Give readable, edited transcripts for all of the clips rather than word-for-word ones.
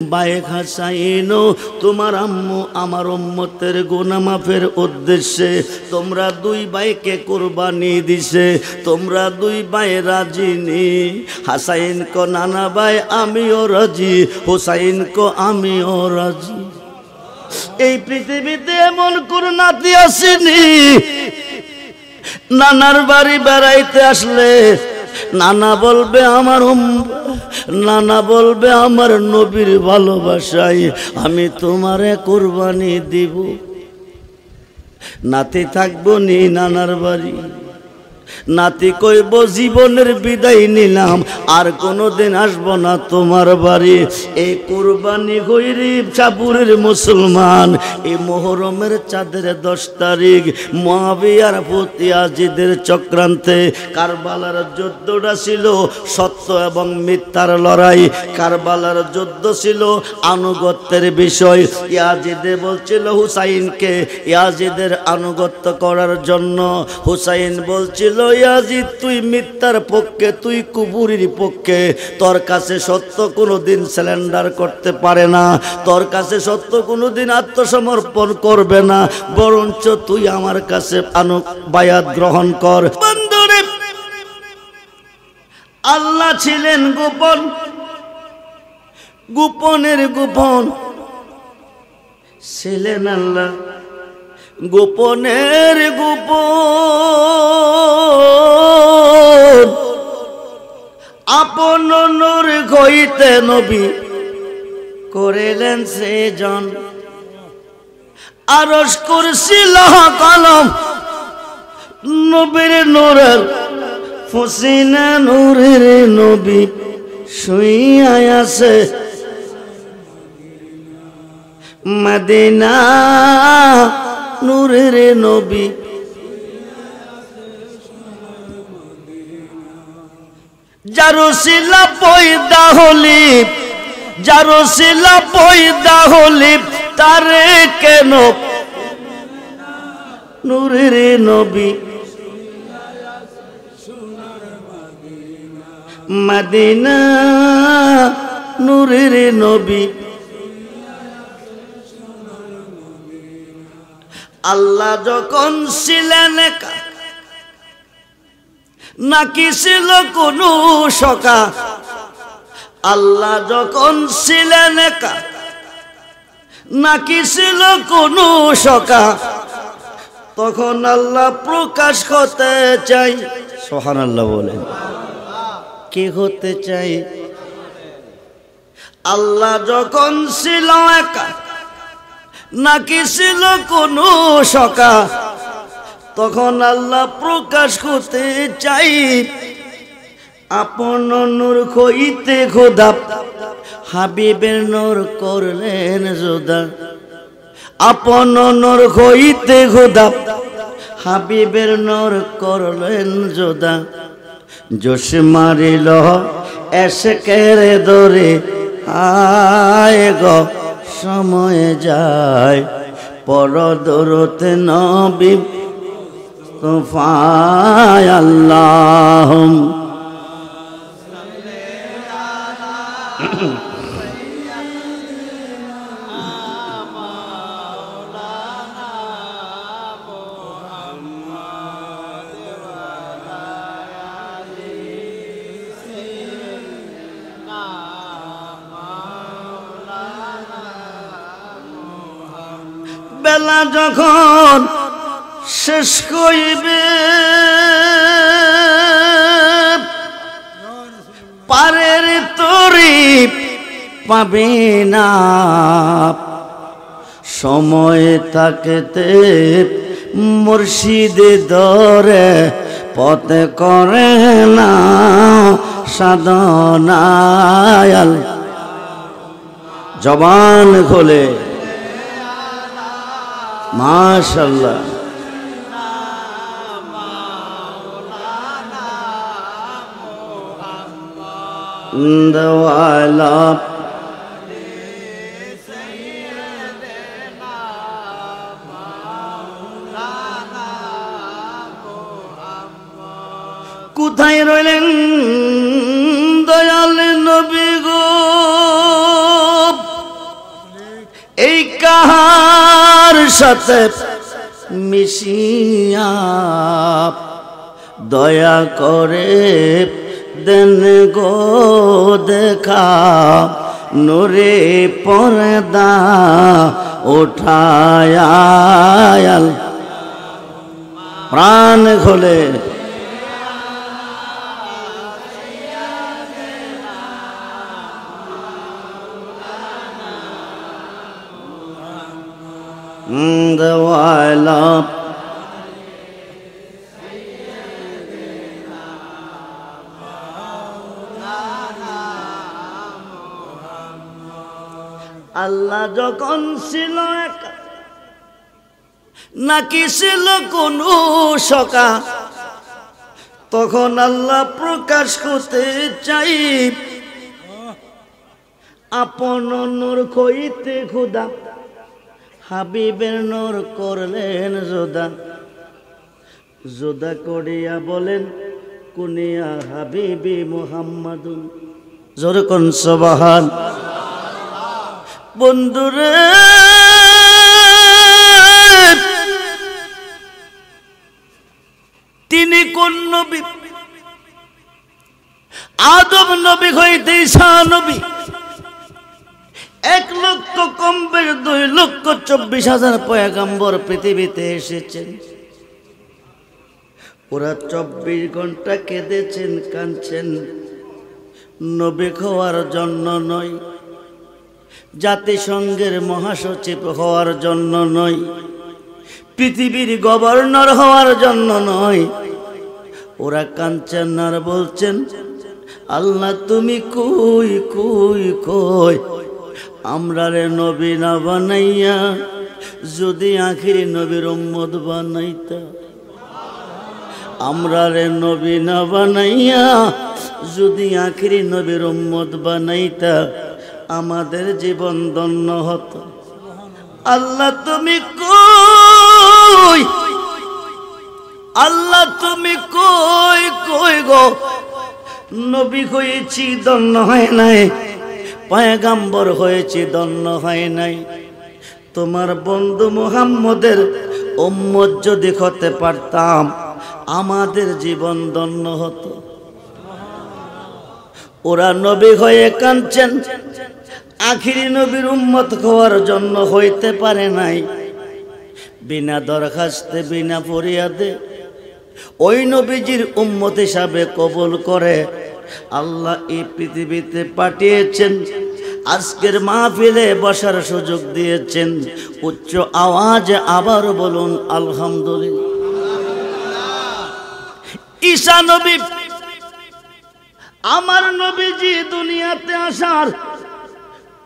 বায়ে হাসাইনো তোমার আম্মু আমার উম্মতের গুনাহ মাফের উদ্দেশ্যে তোমরা দুই ভাইকে কুরবানি দিছে। তোমরা দুই ভাই রাজি নি? হাসাইন কো নানা ভাই আমিও রাজি, হুসাইন কো আমিও রাজি। এই পৃথিবীতে এমন কোন নাতি আসেনি নানার বাড়ি বেড়াইতে আসলে নানা বলবে আমার নানা বলবে আমার নবীর ভালোবাসায় আমি তোমারে কুরবানি দিব। নাতি থাকবো নি নানার বাড়ি? নাতি কইব জীবনের বিদায় নিলাম, আর কোনোদিন আসবো না তোমার বাড়ি। এই কুরবানি গরিব চাপুরের মুসলমান এই মুহররমের চাঁদের 10 তারিখ মুআবিয়ার প্রতি ইয়াজিদের চক্রান্তে কারবালার যুদ্ধটা ছিল সত্য এবং মিথ্যার লড়াই। কারবালার যুদ্ধ ছিল আনুগত্যের বিষয়। ইয়াজিদে বলছিল হুসাইনকে ইয়াজিদের আনুগত্য করার জন্য। হুসাইন বলছিল ইয়াজিদ তুই মিথ্যার পক্ষে, তুই কুফরির পক্ষে, তোর কাছে সত্য কোনোদিন সিলিন্ডার করতে পারে না, তোর কাছে সত্য কোনোদিন আত্মসমর্পণ করবে না, বরঞ্চ তুই আমার কাছে বায়াত গ্রহণ কর। বন্ধুরে, আল্লাহ ছিলেন গোপন, গোপনের গোপন ছিলেন আল্লাহ, গোপনের গোপন আপন নূর হইতে নবী করিলেন সৃজন। আরশ কুরসি লৌহ কলম নবীর নূরের ফসিনা নূরের নবী শুইয়া আছে মদিনা নূরের নবী। জারুসিলা পয়দা হলি, জারুসিলা পয়দা হলি তারে কেন নূরের নবী মদিনা নূরের নবী। আল্লাহ যখন ছিলেন নাকি ছিল কোন সখা, আল্লাহ যখন ছিলেন নাকি ছিল কোন সখা, তখন আল্লাহ প্রকাশ হতে চাই। সুবহানাল্লাহ বলেন, কে হতে চাই? আল্লাহ যখন ছিল একা নাকি ছিল কোন সখা, তখন আল্লাহ প্রকাশ করতে চাই। আপন নূর হইতে খোদা হাবিবের নূর করলেন জোদা। আপন নূর হইতে খোদা হাবিবের নূর করলেন জোদা। জোশ মারিল এশকের দরে আয় গো সময় যায়, পর দরতে নবী তোফায় আল্লাহ। বেলা যখন শেষ হইবে পারের তরি পাবে না, সময় থাকতে মুর্শিদে ধরে পথে করে না সাধনায়। জবান খোলে মাশাআল্লাহ। দওয়ালা কোথায় রইলেন দয়াল নবী গো? এই কাহার সাথে মিশিয়া দয়া করে দেন গো দেখা নূরে পর্দা উঠায়া প্রাণ খোলে দেওয়ালা আল্লাহ যখন ছিল একা নাকি ছিল কোন সকা তখন আল্লাহ প্রকাশ করতে চাই আপন নূর কইতে খুদা হাবিবের নূর করলেন যোদা যোদা করিয়া বলেন কুনিয়া হাবিবি মুহাম্মাদুন জোরে কোন সুবহান বন্ধুরে তিনি কোন নবী আদম নবী হইতে ঈসা নবী 1,20,24,000 পয়গম্বর পৃথিবীতে এসেছেন ওরা 24 ঘন্টা কেঁদেছেন কাঁদছেন নবী হওয়ার জন্য নয় জাতিসংঘের মহাসচিব হওয়ার জন্য নয় পৃথিবীর গভর্নর হওয়ার জন্য নয় ওরা কাঁদছেন আর বলছেন আল্লাহ তুমি কই কই কই আমরা রে নবী না বানাইয়া যদি আখিরি নবীর উম্মত বানাইতা আমরা রে নবী না বানাইয়া যদি আখিরি নবীর উম্মত বানাইতা আমাদের জীবন ধন্য হতো আল্লাহ তুমি কই আল্লাহ তুমি কই কই গো নবী হয়েছি ধন্য হয় নাই পয়গম্বর হয়েছি ধন্য হয় নাই তোমার বন্ধু মুহাম্মদের উম্মত যদি হতে পারতাম আমাদের জীবন ধন্য হতো ওরা নবী হয়ে কাঁদছেন আখিরি নবীর উম্মত হওয়ার জন্য হইতে পারে নাই বিনা দরখাস্তে বিনা ফরিয়াদে ওই নবীজির উম্মত হিসাবে কবুল করে আল্লাহ এই পৃথিবীতে পাঠিয়েছেন আজকের মাহফিলে বসার সুযোগ দিয়েছেন উচ্চ আওয়াজে আবার বলুন আলহামদুলিল্লাহ ঈসা নবী আমার নবীজি দুনিয়াতে আসার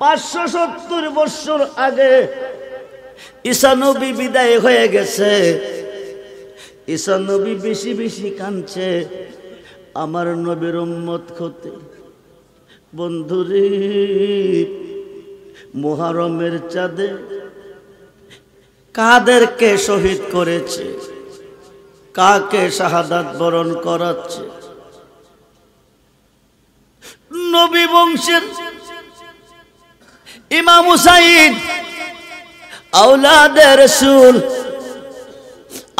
570 বছর আগে ঈসা নবী বিদায় হয়ে গেছে ঈসা নবী বেশি বেশি কাঁদছে আমার নবীর উম্মত হতে বন্ধুরে মুহররমের চাঁদে কাদেরকে শহীদ করেছে কাকে শাহাদাত বরণ করাচ্ছে নবী বংশের ইমাম হুসাইন আওলাদে রাসূল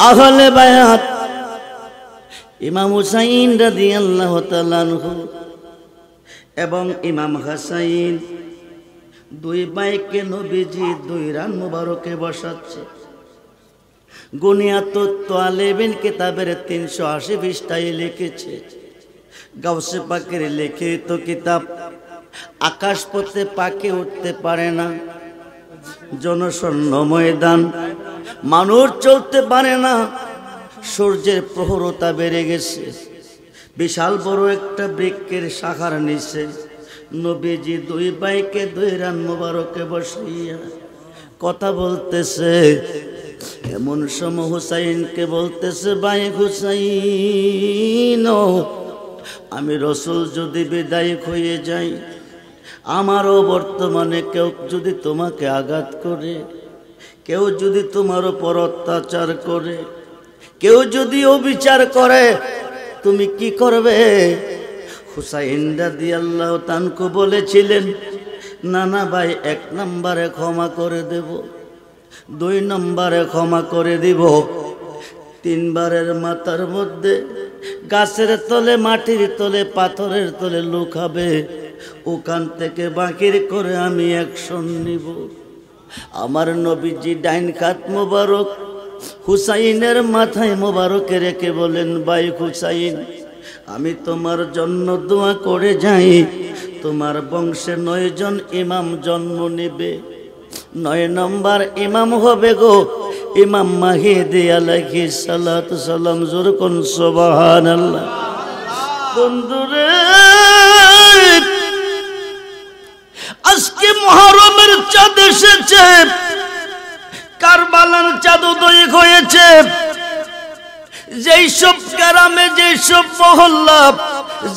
আহলে বায়াত ইমাম হুসাইন রাদিয়াল্লাহু তাআলা আনহু এবং ইমাম হাসাইন দুই ভাইকে নবীজি দুই রান মুবারকে বসাচ্ছে গুনিয়াতুত তালেবিন কিতাবের 380 পৃষ্ঠায় লিখেছে গাউসে পাকের লিখিত কিতাব আকাশ পথে পাকে উঠতে পারে না জনশূন্য ময়দান মানুষ চলতে পারে না সূর্যের প্রখরতা বেড়ে গেছে বিশাল বড় একটা বৃক্ষের শাখার নিচে নবীজি দুই ভাইকে দুই রান মুবারকে বসাইয়া কথা বলতেছে এমন সময় হুসাইনকে বলতেছে ভাই হুসাইন আমি রাসূল যদি বিদায় হয়ে যাই আমারও বর্তমানে কেউ যদি তোমাকে আঘাত করে কেউ যদি তোমার উপর অত্যাচার করে কেউ যদি অবিচার করে তুমি কি করবে হুসাইন রাদিয়াল্লাহু তাআলা বলেছিলেন নানা ভাই 1 নম্বরে ক্ষমা করে দেব, 2 নম্বরে ক্ষমা করে দিব, 3 বারের মাথার মধ্যে গাছের তলে, মাটির তলে, পাথরের তলে লুকাবে, ওখান থেকে বাকির করে আমি অ্যাকশন নিব। আমার নবীজি ডাইন কাত মোবারক হুসাইনের মাথায় মোবারকে রেখে বলেন, ভাই হুসাইন, আমি তোমার জন্য দোয়া করে যাই, তোমার বংশে 9 জন ইমাম জন্ম নেবে, 9 নম্বর ইমাম হবে গো ইমাম মাহদি আলাইহিস সালাতু সালাম। জোর কোন সুবহানাল্লাহ। বন্ধুরে, আজকে মুহররমের চাঁদ এসেছে, কারবালার চাঁদ উদয় হয়েছে। যেই সব গ্রামে, যেই সব মহল্লা,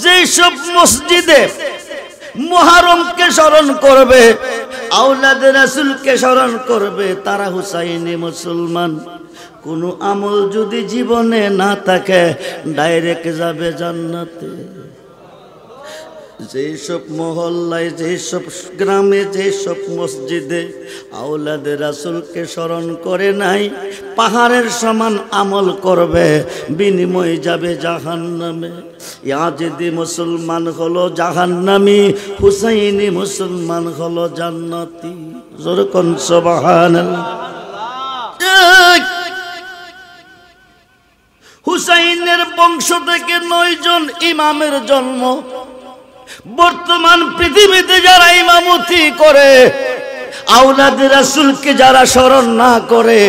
যেই সব মসজিদে মুহররমকে স্মরণ করবে, আওলাদে রাসূলকে স্মরণ করবে, তারা হুসাইনি মুসলমান। কোন আমল যদি জীবনে না থাকে, ডাইরেক্ট যাবে জান্নাতে। যেসব মহল্লায়, যেসব গ্রামে, যেসব মসজিদে আওলাদে রাসূলকে স্মরণ করে নাই, পাহাড়ের সমান আমল করবে, বিনিময় যাবে জাহান্নামে। ইয়াজিদি মুসলমান হলো জাহান্নামী, হুসাইনি মুসলমান হলো জান্নাতি। জোরে কোন সুবহানাল্লাহ। হুসাইনের বংশ থেকে 9 জন ইমামের জন্ম। বর্তমান পৃথিবীতে যারা ইমামতি করে, আওলাদে রাসূলকে যারা স্মরণ না করে,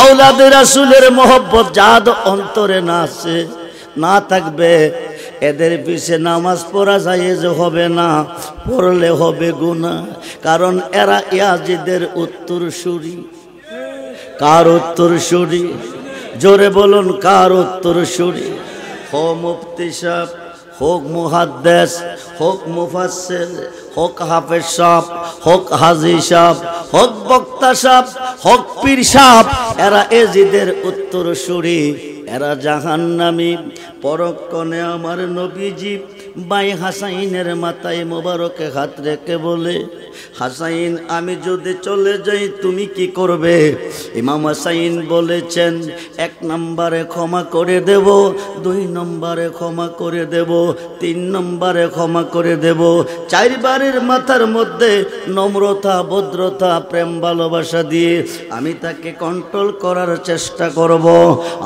আওলাদে রাসূলের মহব্বত যাদ অন্তরে না আছে, না থাকবে, এদের পিছে নামাজ পড়া জায়েজ হবে না, পড়লে হবে গুনাহ। কারণ এরা ইয়াজিদের উত্তরসূরি। কার উত্তরসূরি? জোরে বলুন, কার উত্তরসূরি? হো মুফতি সাহেব, হোক মুহাদ্দিস, হোক মুফাসসির, হোক হাফেজ সাহেব, হোক হাজী সাহেব, হোক বক্তা সাহেব, হোক পীর সাহেব, এরা এজিদের উত্তরসূরি, এরা জাহান্নামী। পরক্ষণে আমার নবীজি ভাই হাসাইনের মাথায় মোবারকে হাত রেখে বলে, হাসাইন, আমি যদি চলে যাই তুমি কি করবে? ইমাম হাসাইন বলেছেন, 1 নম্বরে ক্ষমা করে দেব, 2 নম্বরে ক্ষমা করে দেব, 3 নম্বরে ক্ষমা করে দেব। 4 বারের মাথার মধ্যে নম্রতা, ভদ্রতা, প্রেম, ভালোবাসা দিয়ে আমি তাকে কন্ট্রোল করার চেষ্টা করব।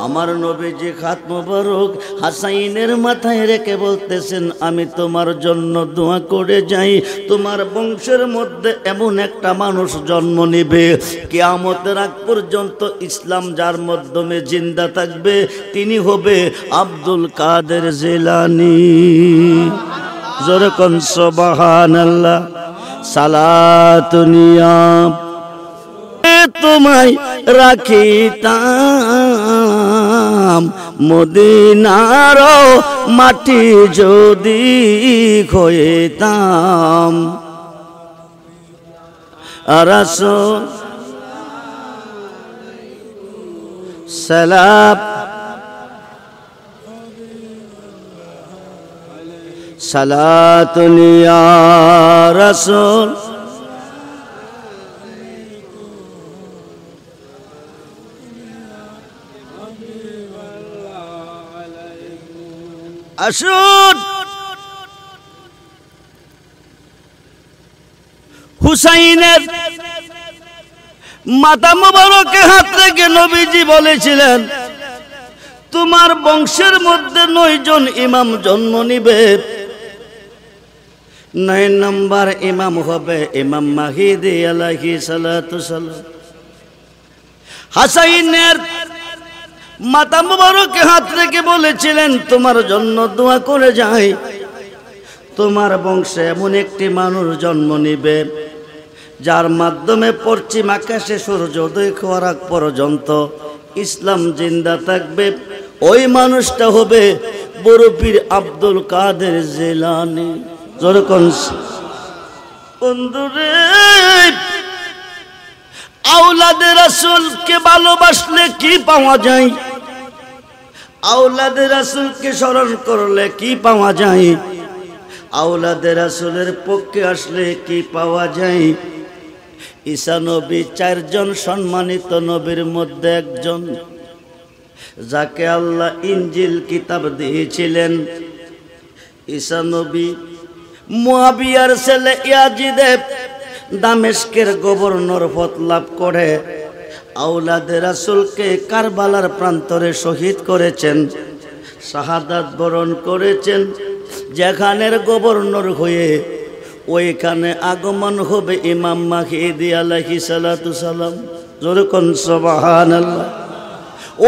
আমার নবীজি হাত মোবারক হাসাইনের মাথায় রেখে বলতেছেন, আমি তোমার জন্য দোয়া করে যাই, তোমার বংশের মধ্যে এমন একটা মানুষ জন্ম নেবে, কিয়ামতের আগ পর্যন্ত ইসলাম যার মাধ্যমে জিন্দা থাকবে, তিনি হবে আব্দুল কাদের জিলানী। জোরে কোন সুবহানাল্লাহ। সালাতুনিয়া তোমায় রাখিতাম, মদিনার মাটি যদি খইতাম, রাসূল সালাম সালাতুন ইয়া রাসূল। আসুন হুসাইনের মাথা মোবারকে হাত রেখে নবীজি বলেছিলেন, তোমার বংশের মধ্যে 9 জন ইমাম জন্ম নিবে, 9 নম্বর ইমাম হবে ইমাম মাহদি আলাইহিস সালাতু সালাম। হাসাইনের মাথা মোবারকে হাত রেখে বলেছিলেন, তোমার জন্য দোয়া করে যাই, তোমার বংশে এমন একটি মানুষ জন্ম নিবে, যার মাধ্যমে পশ্চিম আকাশে সূর্যোদয় হওয়ার আগ পর্যন্ত ইসলাম জিন্দা থাকবে। ওই মানুষটা হবে বড় পীর আব্দুল কাদের জিলানী। যেরকম বন্ধুরে, আওলাদে রাসূলকে ভালোবাসলে কি পাওয়া যায়? আওলাদে রাসূলকে স্মরণ করলে কি পাওয়া যায়? আওলাদে রাসূলের পক্ষে আসলে কি পাওয়া যায়? ঈসা নবী 4 জন সম্মানিত নবীর মধ্যে একজন, যাকে আল্লাহ ইনজিল কিতাব দিয়েছিলেন। ঈসা নবী মুয়াবিয়ার ছেলে ইয়াজিদে দামেস্কের গভর্নর পদ লাভ করে আওলাদে রাসূলকে কারবালার প্রান্তরে শহীদ করেছেন, শাহাদাত বরণ করেছেন। যেখানের গভর্নর হয়ে ওইখানে আগমন হবে ইমাম মাহদি আলাইহিস সালাতু সালাম। জোরে কোন সুবহানাল্লাহ।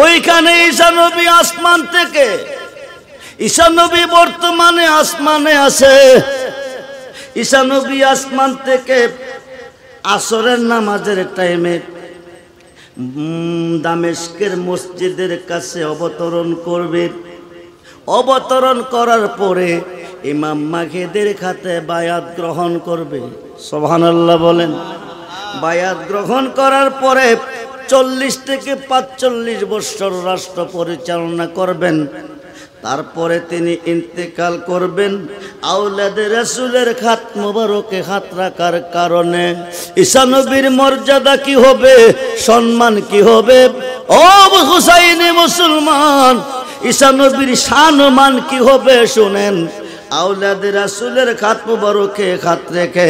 ওইখানে ঈসা নবী আসমান থেকে, ঈসা নবী বর্তমানে আসমানে আছে। ঈসা নবী আসমান থেকে আসরের নামাজের টাইমে দামেস্কের মসজিদের কাছে অবতরণ করবে। অবতরণ করার পরে ইমাম মাহদির হাতে বায়াত গ্রহণ করবে। সুবহানাল্লাহ বলেন। বায়াত গ্রহণ করার পরে 40 থেকে 45 বছর রাষ্ট্র পরিচালনা করবেন। তারপরে তিনি ইন্তেকাল করবেন। আওলাদে রাসূলের হাত মোবারকে হাত রাখার কারণে ঈসা নবীর মর্যাদা কি হবে, সম্মান কি হবে? ও হুসাইনি মুসলমান, ঈসা নবীর শান ও মান কি হবে শুনেন। আওলাদে রাসূলের হাত মোবারকে হাত রেখে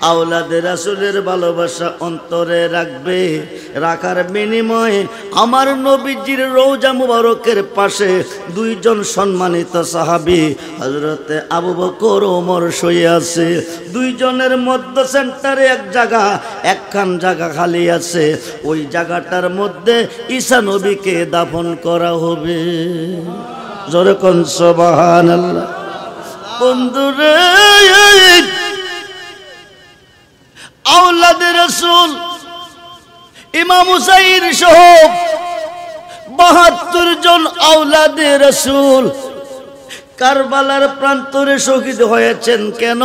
আওলাদে রাসূলের ভালোবাসা অন্তরে রাখবে। রাখার বিনিময়ে আমার নবীজির রওজা মুবারকের পাশে 2 জন সম্মানিত সাহাবী হযরতে আবু বকর ওমর শুয়ে আছে। 2 জনের মধ্যে সেন্টারে একখান জায়গা খালি আছে। ওই জায়গাটার মধ্যে ঈসা নবীকে দাফন করা হবে। জোরে কোন সুবহানাল্লাহ। বন্ধুরে, আওলাদে রাসূল ইমাম হুসাইন সহ 72 জন আওলাদে রাসূল কারবালার প্রান্তরে শহীদ হয়েছেন কেন?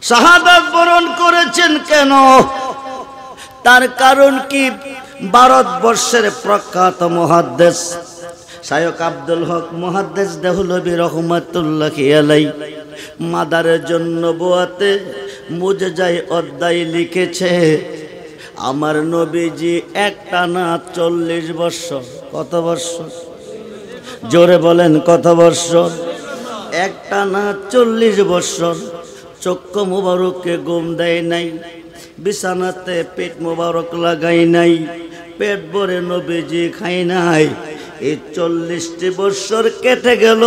শাহাদাত বরণ করেছেন কেন? তার কারণ কি? ভারতবর্ষের প্রখ্যাত মুহাদ্দিস শায়খ আব্দুল হক মুহাদ্দিস দেহলভী রহমাতুল্লাহি আলাইহি মাদারের জন্য বোয়াতে মুজজায় অধ্যায় লিখেছে, আমার নবীজি একটানা 40 বছর। কত বছর? জোরে বলেন কত বছর? একটানা 40 বছর চক্ষু মুবারকে ঘুম দেয় নাই, বিছানাতে পেট মুবারক লাগাই নাই, পেট ভরে নবীজি খাই নাই। এই 40টি বছর কেটে গেল,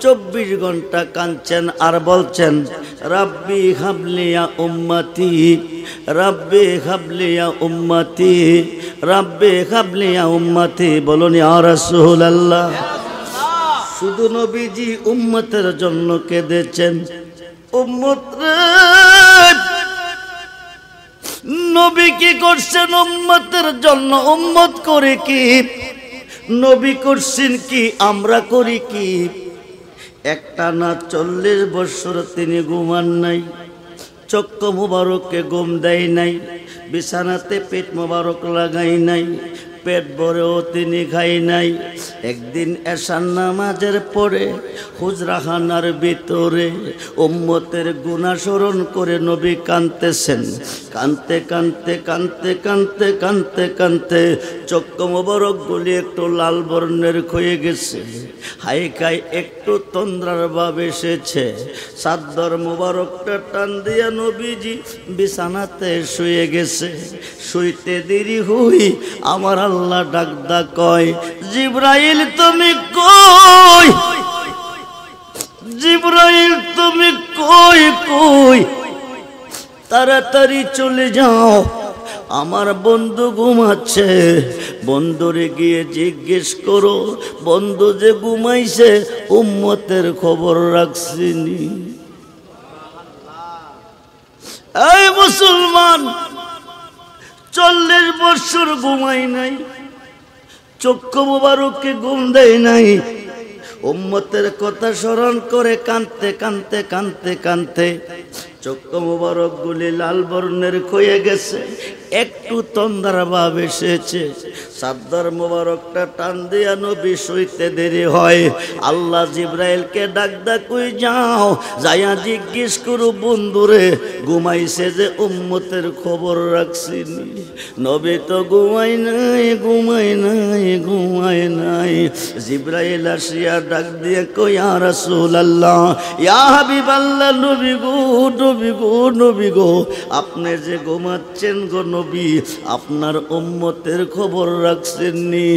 24 ঘন্টা কাঁদছেন আর বলছেন, রাব্বি হাবলিয়া উম্মতি, রাব্বি হাবলিয়া উম্মতি, রাব্বি হাবলিয়া উম্মতি। বলুন ইয়া রাসূলুল্লাহ। শুধু নবীজি উম্মতের জন্য কেঁদেছেন। উম্মত রে, নবী কি করছেন উম্মতের জন্য? উম্মত করে কি? নবী করছেন কি? আমরা করি কি? একটানা 40 বছর তিনি ঘুমান নাই, চক্ষু মুবারককে ঘুম দেয় নাই, বিছানাতে পেট মুবারক লাগাই নাই, পেট ভরেও তিনি খাই নাই। একদিন এশার নামাজের পরে হুজরাখানার ভিতরে উম্মতের গুনাহ স্মরণ করে নবী কাঁদতেছেন। কাঁদতে কাঁদতে কাঁদতে কাঁদতে কাঁদতে কাঁদতে চক্ষু মুবারক গুলি একটু লাল বর্ণের হয়ে গেছে, হাইকায় একটু তন্দ্রার ভাব এসেছে। চাদর মুবারকটা টান দিয়া নবীজি বিছানাতে শুয়ে গেছে। শুইতে দেরি হই আমার আল্লাহ ডাকদা কয়, জিবরাইল তুমি কই? জিবরাইল তুমি কই? কই তাড়াতাড়ি চলে যাও, আমার বন্ধু ঘুমাচ্ছে। বন্ধুরে গিয়ে জিজ্ঞেস করো, বন্ধু যে ঘুমাইছে উম্মতের খবর রাখছিনি। এই মুসলমান, 40 বছর ঘুমাই নাই, চক্ষু মুবারককে ঘুম দেয় নাই, উম্মতের কথা স্মরণ করে কাঁদতে কাঁদতে কাঁদতে কাঁদতে চক্ষু মোবারক গুলি লাল বর্ণের হয়ে গেছে, একটু তন্দ্রা ভাব এসেছে। চাদর মোবারকটা টান দিয়া নবী শুইতে দেরি হয়। আল্লাহ জিব্রাইলকে ডাক কই যাও, যাইয়া জিজ্ঞেস করু বন্ধুরে ঘুমাইছে যে উম্মতের খবর রাখছিনি। নবী তো ঘুমাই নাই। জিব্রাইল আসিয়া ডাক দিয়ে কই ইয়া রাসূলুল্লাহ, ইয়া হাবিবাল্লাহ, নবী গো আপনি যে ঘুমাচ্ছেন গো নবী, আপনার উম্মতের খবর রাখছেননি।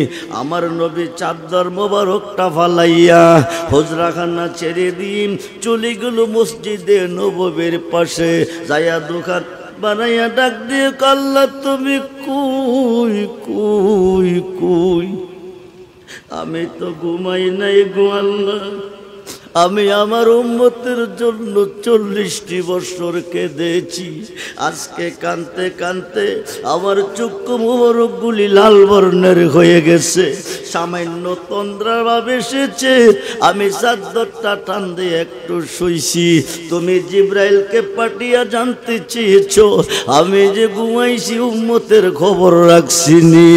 আমার নবী চাদর মোবারকটা ফালাইয়া হুজরাখানা ছেড়ে দিন চলে গেল মসজিদে নববীর পাশে, যাইয়া দোকান বানাইয়া ডাক দিয়ে আল্লাহ তুমি কই। আমি তো ঘুমাই নাই গো আল্লাহ, আমি আমার উম্মতের জন্য 40টি বছর কেঁদেছি। আজকে কানতে কানতে আমার চক্ষু মোবারক গুলি লাল বর্ণের হয়ে গেছে, সামান্য তন্দ্রা ভাব এসেছে। আমি চাদরটা টান দিয়ে একটু শুইছি, তুমি জিব্রাইলকে পাঠিয়ে জানতে চেয়েছো আমি যে ঘুমাইছি উম্মতের খবর রাখছিনি।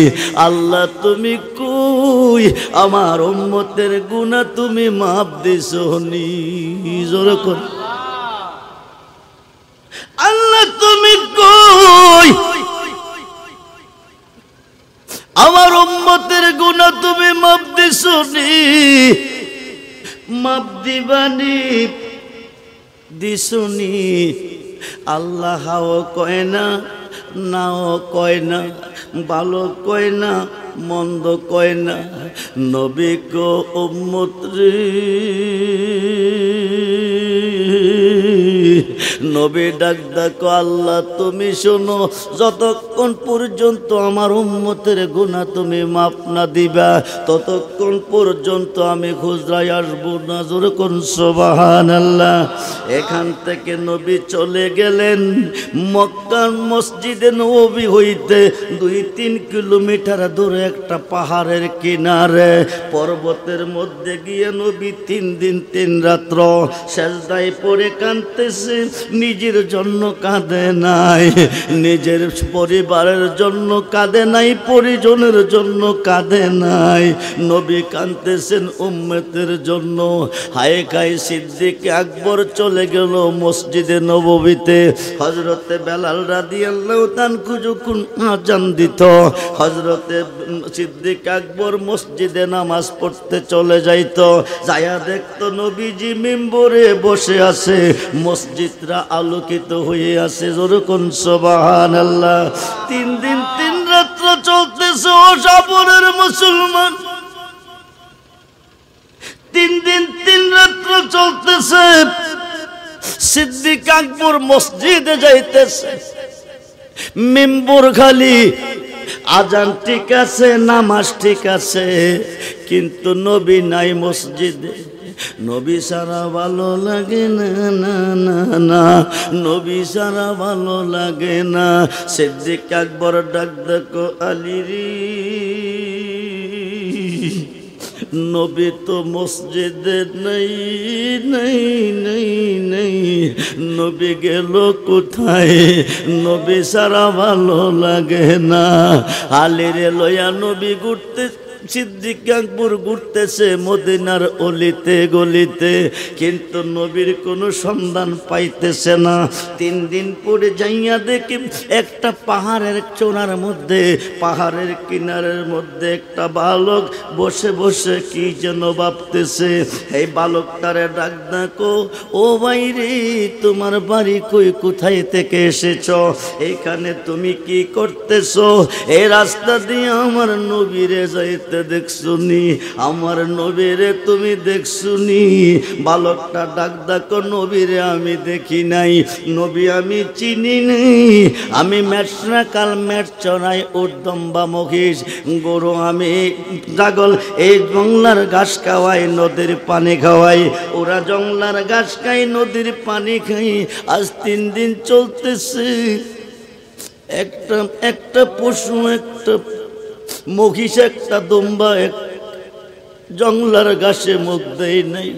আল্লাহ তুমি কই, আমার উম্মতের গুনাহ তুমি মাফ দিছো নি? জোরে কর আল্লাহ তুমি কই, আমার উম্মতের গুনাহ তুমি মাফ দিছো নি? মাফ দিছনি। আল্লাহ হাও কয় না, নাও কয় না, ভালো কয় না, মন্দ কয় না। নবী গো উম্মত রে, নবী ডাক আল্লাহ তুমি শোনো, যতক্ষণ পর্যন্ত আমার উম্মতের গুনাহ তুমি মাফ না দিবা ততক্ষণ পর্যন্ত আমি খুজরায় আসবো না। জোরে কোন সুবহানাল্লাহ। এখান থেকে নবী চলে গেলেন মক্কার মসজিদে নববী হইতে 2-3 কিলোমিটার দূরে একটা পাহাড়ের কিনারে পর্বতের মধ্যে গিয়ে নবী 3 দিন 3 রাত্র সেজদায় পড়ে কাঁদতেছে। নিজের জন্য কাঁদে নাই, নিজের পরিবারের জন্য কাঁদে নাই, পরিজনের জন্য কাঁদে নাই, নবী কাঁদতেছেন উম্মতের জন্য। হায় খায় সিদ্দিক আকবর চলে গেল মসজিদে নববীতে। হযরতে বেলাল রাদিয়াল্লাহু তাআলা যখন আযান দিত, হযরতে সিদ্দিক আকবর মসজিদে নামাজ পড়তে চলে যাইত। যায়া দেখতো নবীজি মিম্বরে বসে আছে, মসজিদরা আলোকিত হয়ে আছে। জোরে কোন সুবহানাল্লাহ। 3 দিন 3 রাত্র চলতেছে ও সাবরের মুসলমান, 3 দিন 3 রাত্র চলতেছে। সিদ্দিক আকবর মসজিদে যাইতেছে, মিম্বর খালি, আজান ঠিক আছে, নামাজ ঠিক আছে, কিন্তু নবী নাই মসজিদে। নবী সারা ভালো লাগে না, না না না, নবী সারা ভালো লাগে না। সিদ্দিক আকবর ডাক দেখো আলী রে, নবী তো মসজিদে নাই, নবী গেল কোথায়? নবী সারা ভালো লাগে না। আলীরে লইয়া নবী ঘুরতে, সিদ্দিক আকবর ঘুরতেছে মদিনার অলিতে গলিতে, কিন্তু নবীর কোনো সন্ধান পাইতেছে না। 3 দিন পরে যাইয়া দেখি একটা পাহাড়ের চূড়ার মধ্যে, পাহাড়ের কিনারের মধ্যে একটা বালক বসে বসে কি যেন ভাবতেছে। এই বালকটারে ডাক দেখো, ও ভাই রে, তোমার বাড়ি কই, কোথায় থেকে এসেছ, এখানে তুমি কি করতেছো? এই রাস্তা দিয়ে আমার নবীরে যাইতে দেখছুনি, আমার নবীরে তুমি দেখছুনি? বালকটা ডাক দেখো, নবীরে আমি দেখি নাই, নবী আমি চিনি নাই। আমি মেটনা কাল মেট চড়াই উর্দম্বা মহিষ গরু, আমি ছাগল, এই জংলার ঘাস খাওয়াই, নদীর পানি খাওয়াই। ওরা জংলার ঘাস খাই, নদীর পানি খাই। আজ 3 দিন চলতেছে, একটা পশু, একটা মহিষ, একটা দুম্বা জংলার ঘাসে মুখ দেয় নাই।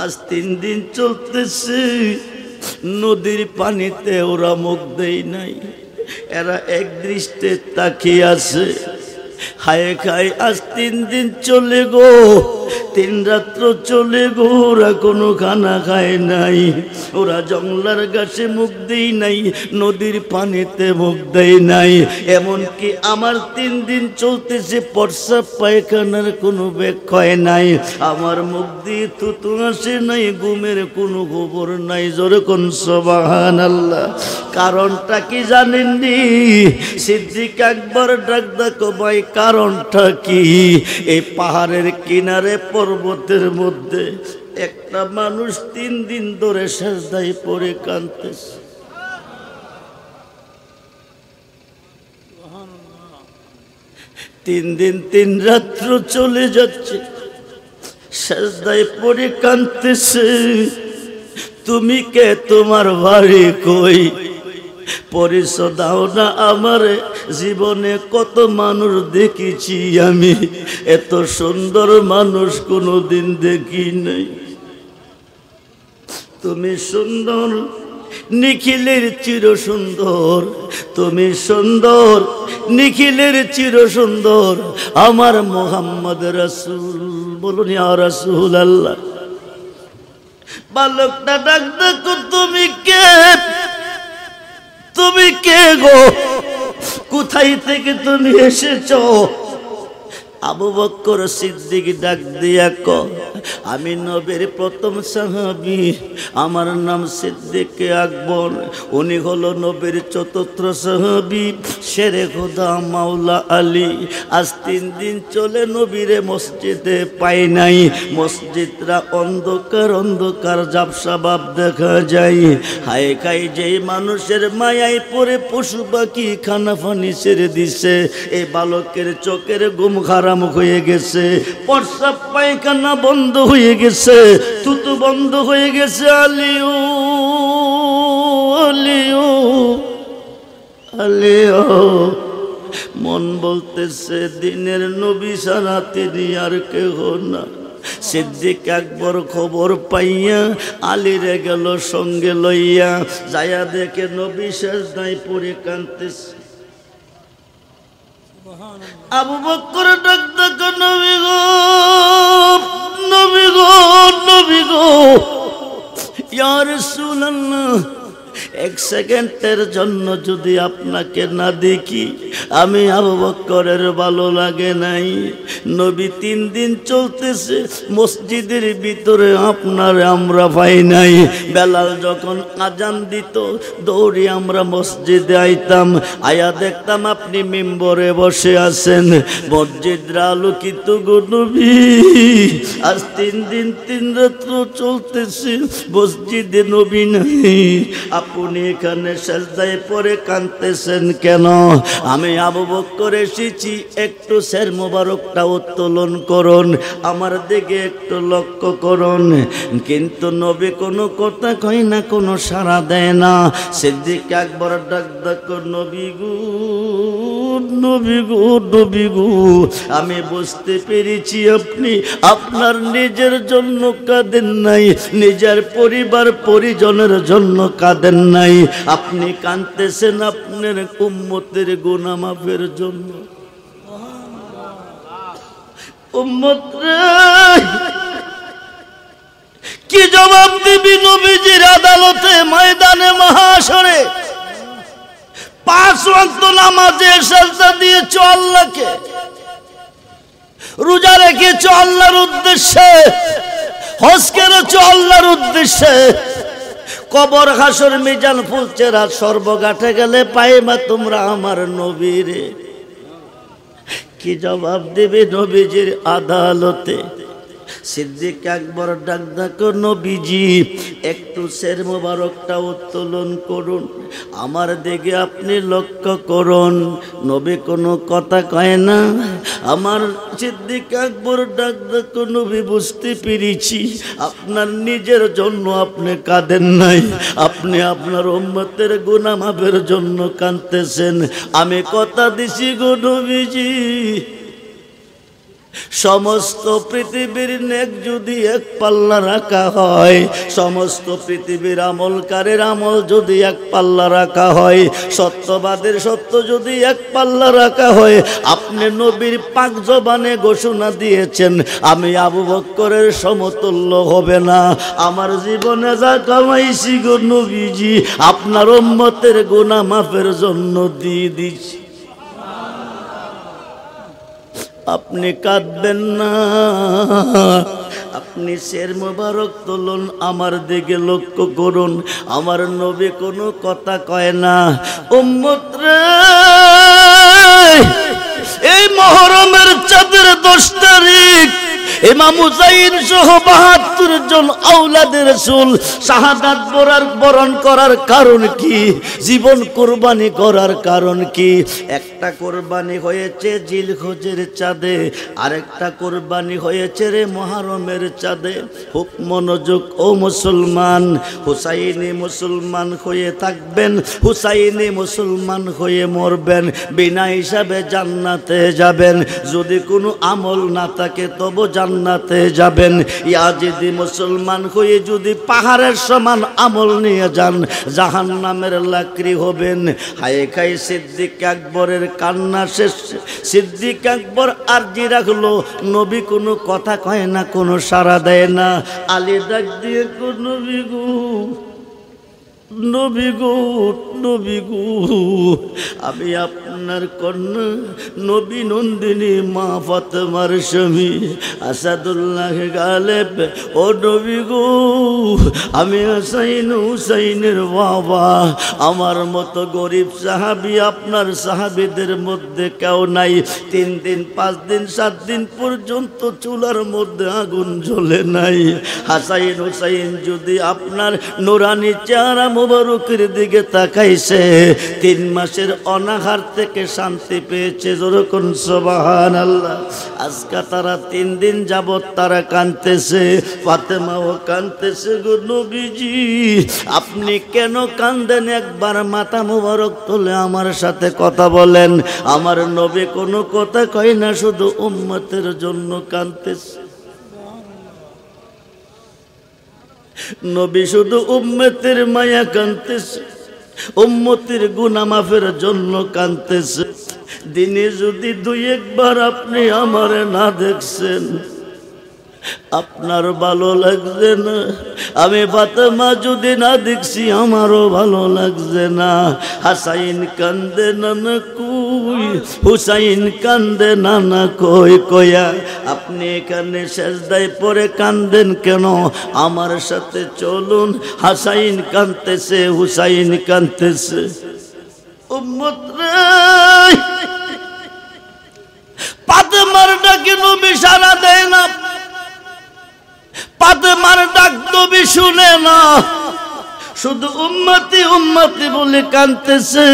আজ 3 দিন চলতেছে, নদীর পানিতে ওরা মুখ দেয় নাই, এরা এক দৃষ্টে তাকিয়ে আছে। হায় খায় আজ 3 দিন চলে গো, 3 রাত্র চলে গো, ওরা কোনো খানা খায় নাই। ওরা জংলার গাছে মুখ দেয় নাই, নদীর পানিতে মুখ দেয় নাই। এমনকি আমার 3 দিন চলতেছে, প্রস্রাব পায়খানার কোনো ব্যাখ্যায় নাই। আমার মুখ দিয়ে থুতু আসে নাই, ঘুমের কোনো খবর নাই। জোরে কোন সুবহানাল্লাহ। কারণটা কি জানেননি? সিদ্দিক আকবর ডাক দেখো ভাই, কারণটা কি? এই পাহাড়ের কিনারে পর্বতের মধ্যে একটা মানুষ 3 দিন ধরে সেজদায় পড়ে কাঁদতেছে। তিন দিন 3 রাত্র চলে যাচ্ছে, সেজদায় পড়ে কাঁদতেছে। তুমি কে? তোমার বাড়ি কই? পরিচয় দাও না আমারে। জীবনে কত মানুষ দেখেছি আমি, এত সুন্দর মানুষ কোনোদিন দেখি নাই। তুমি সুন্দর, নিখিলের চির সুন্দর, তুমি সুন্দর, নিখিলের চির সুন্দর আমার মোহাম্মদ রাসূল। বলুন ইয়া রাসূলুল্লাহ। বালকটা ডাক দেখো, তুমি কে? তুমি কে গো? কোথায় থেকে তুমি এসেছো? আবু বকর সিদ্দিক ডাক দিয়া কয়, আমি নবীর প্রথম সাহাবী, আমার নাম সিদ্দিক আকবর। উনি হলো নবীর 4র্থ সাহাবী, শেরে খোদা মাওলা আলী। আজ 3 দিন চলে নবীরে মসজিদে পাই নাই। মসজিদরা অন্ধকার অন্ধকার, ঝাপসা ভাব দেখা যায়। হায় খাই যেই মানুষের মায়ায় পড়ে পশু পাখি খানা ফানি ছেড়ে দিছে, এই বালকের চোখের ঘুম হারাম হয়ে গেছে, প্রস্রাব পায়খানা বন্ধ হয়ে গেছে, থুতু বন্ধ হয়ে গেছে। আলিও আলিও আলিও। মন বলতেছে দিনের নবী ছাড়া তিনি আর কেহ না। সিদ্দিক আকবর খবর পাইয়া আলীরে গেল সঙ্গে লইয়া, যায়া দেখে নবী সেজদায় পড়ে কাঁদতেছে। আবু বকর ডাক দেখো, নবী গো, নবী গো, নবী গো, ইয়া রাসূলুল্লাহ। 1 সেকেন্ডের জন্য যদি আপনাকে না দেখি আমি আবু বকরের ভালো লাগে নাই। নবী 3 দিন চলতেছে, মসজিদের ভিতরে আপনার আমরা পাই নাই। বেলাল যখন আজান দিত দৌড়ে আমরা মসজিদে আইতাম, আয়া দেখতাম আপনি মিম্বরে বসে আছেন, মসজিদরা আলোকিত গো নবী। আজ 3 দিন 3 রাত্র চলতেছে, মসজিদে নবী নাই। আপনি এখানে সেজদায় পড়ে কাঁদতেছেন কেন? আমি আবু বকর এসেছি, একটু সের মোবারকটা উত্তোলন করুন, আমার দিকে একটু লক্ষ্য করুন। কিন্তু নবী কোনো কথা কয় না, কোনো সাড়া দেয় না। সিদ্দিক আকবর ডাক দেখো, নবী গো, নবী গো, নবী গো, আমি বুঝতে পেরেছি আপনি আপনার নিজের জন্য কাঁদেন নাই, নিজের পরিবার পরিজনের জন্য কাঁদেন নাই। আপনি কাঁদতেছেন আপনার উম্মতের গুনাহ মাফের জন্য। উম্মত রে, কি জবাব দিবি নবীজির আদালতে, ময়দানে মাহশরে? 5 ওয়াক্ত নামাজে সেজদা দিয়েছো আল্লাহকে, রোজা রেখেছো আল্লাহর উদ্দেশ্যে, হজ করেছো আল্লাহর উদ্দেশ্যে, কবর হাসর মিজান ফুলচেরা সর্বঘাটে গেলে পাইবা তোমরা আমার নবীরে। কি জবাব দেবে নবীজির আদালতে? সিদ্দিক আকবর ডাক দেখো, নবীজি একটু সের মোবারকটা উত্তোলন করুন, আমার দিকে আপনি লক্ষ্য করুন। নবী কোনো কথা কয় না। আমার সিদ্দিক আকবর ডাক দেখো, নবী বুঝতে পেরেছি আপনার নিজের জন্য আপনি কাঁদেন নাই, আপনি আপনার উম্মতের গুনাহ মাফের জন্য কাঁদতেছেন। আমি কথা দিছি গো নবীজি, সমস্ত পৃথিবীর নেক যদি এক পাল্লা রাখা হয়, সমস্ত পৃথিবীর আমলকারের আমল যদি এক পাল্লা রাখা হয়, সত্যবাদের সত্য যদি এক পাল্লা রাখা হয়, আপনি নবীর পাক জবানে ঘোষণা দিয়েছেন আমি আবু বকরের সমতুল্য হবে না। আমার জীবনে যা কামাইছি গো নবীজি আপনার উম্মতের গুনাহ মাফের জন্য দিয়ে দিছি। আপনি কাঁদবেন না, আপনি শের মোবারক তুলুন, আমার দিকে লক্ষ্য করুন। আমার নবী কোনো কথা কয় না। উম্মত রে, এই মুহররমের চাঁদের 10 তারিখ ইমাম হুসাইন সহ 72 জন আওলাদের রাসূল শাহাদাত বরণ করার কারণ কি? জীবন কুরবানি করার কারণ কি? একটা কুরবানি হয়েছে জিলহজের চাঁদে, আরেকটা কুরবানি হয়েছে রে মুহররমের চাঁদে। খুব মনোযোগ ও মুসলমান, হুসাইনি মুসলমান হয়ে থাকবেন, হুসাইনি মুসলমান হয়ে মরবেন, বিনা হিসাবে জান্নাতে যাবেন। যদি কোনো আমল না থাকে তবু জান্নাতে যাবেন। ইয়াজিদি মুসলমান হয়ে যদি পাহাড়ের সমান আমল নিয়ে যান জাহান্নামের লাকড়ি হবেন। হায় খাই সিদ্দিক আকবরের কান্না শেষ। সিদ্দিক আকবর আরজি রাখলো, নবী কোনো কথা কয় না, কোনো সাড়া দেয় না। আলী ডাক দিয়ে নবী গো, নবী গো, নবী গো, আমি আপনার কন্যা নবী নন্দিনী মা ফাতেমার স্বামী আসাদুল্লাহ গালেব। ও নবী গো, আমি হাসাইন হুসাইনের বাবা। আমার মতো গরিব সাহাবী আপনার সাহাবীদের মধ্যে কেউ নাই। 3 দিন 5 দিন 7 দিন পর্যন্ত চুলার মধ্যে আগুন জ্বলে নাই। হাসাইন হুসাইন যদি আপনার নুরানি চেহারা মুবারকের দিকে তাকাইছে, 3 মাসের অনাহার থেকে শান্তি পেয়েছে। যেরকম সুবহানাল্লাহ। আজকে তারা 3 দিন যাবত তারা কাঁদতেছে, ফাতেমাও কাঁদতেছে। গো নবীজি আপনি কেন কাঁদেন? একবার মাথা মুবারক তুলে আমার সাথে কথা বলেন। আমার নবী কোনো কথা কয় না, শুধু উম্মতের জন্য কাঁদতেছে। নবী শুধু উম্মতের মায়া কাঁদতেছে, উম্মতের গুনাহ মাফের জন্য কাঁদতেছে। দিনে যদি 2-1 বার আপনি আমারে না দেখছেন আপনার ভালো লাগছে না। আমি ফাতেমা যদি না দেখছি আমারও ভালো লাগছে না। হাসাইন কান্দে নানা কই, হুসাইন কান্দে নানা কই কয়া আপনি এখানে সেজদায় পড়ে কান্দেন কেন? আমার সাথে চলুন। হাসাইন কাঁদতেছে, হুসাইন কাঁদতেছে। উম্মত রে, ফাতেমার ডাকে নবী সাড়া দেয় না, ফাতেমার ডাক নবী শুনে না, শুধু উম্মতি উম্মতি বলে কাঁদতেছে।